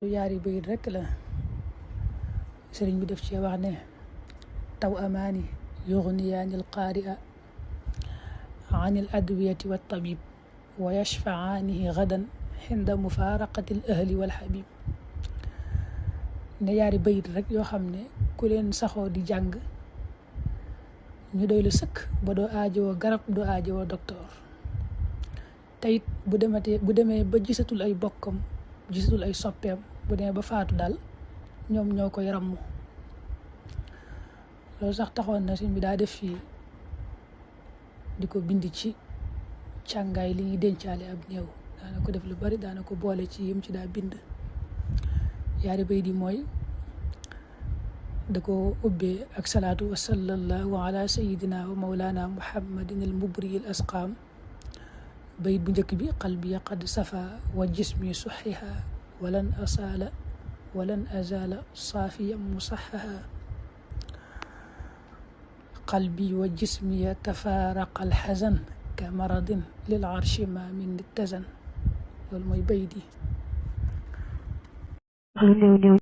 yaari bayit rekk la sëriñ bi def ci wax ne taw amaani yughniyaani alqaari'a an al adwiyati wa tabib wa yashfa'aanihi gadan xinda mufaaraqati al ahli wal habib ne yaari bayit rek yoo xam ne ku leen saxoo di jàng ñu doy la sëkk ba doo aajowoo garab doo aajowoo docteur te it bu demee ba gisatul ay bokkam gisatul ay soppeem bu demee ba faatu daal ñoom ñoo koy ràmm loolu sax taxoon na sëñ bi daa def fii di ko bind ci càngaay li ñuy dencaale ab néew daana ko def lu bari daana ko boole ci yim ci daa bind yaari bay di mooy da ko ubbee ak salaatu wa sallallahu ala sayidina wa maulana muhammadin al mubri al asqaam bayit bu njëkk bi qalbi qad safa wa jismi suxiha walan azala saafiyan musaxaha qalbi wa jismi tafaaraqa alxazan ka maradin lil arshi ma min ittazan loolu mooy bayit yi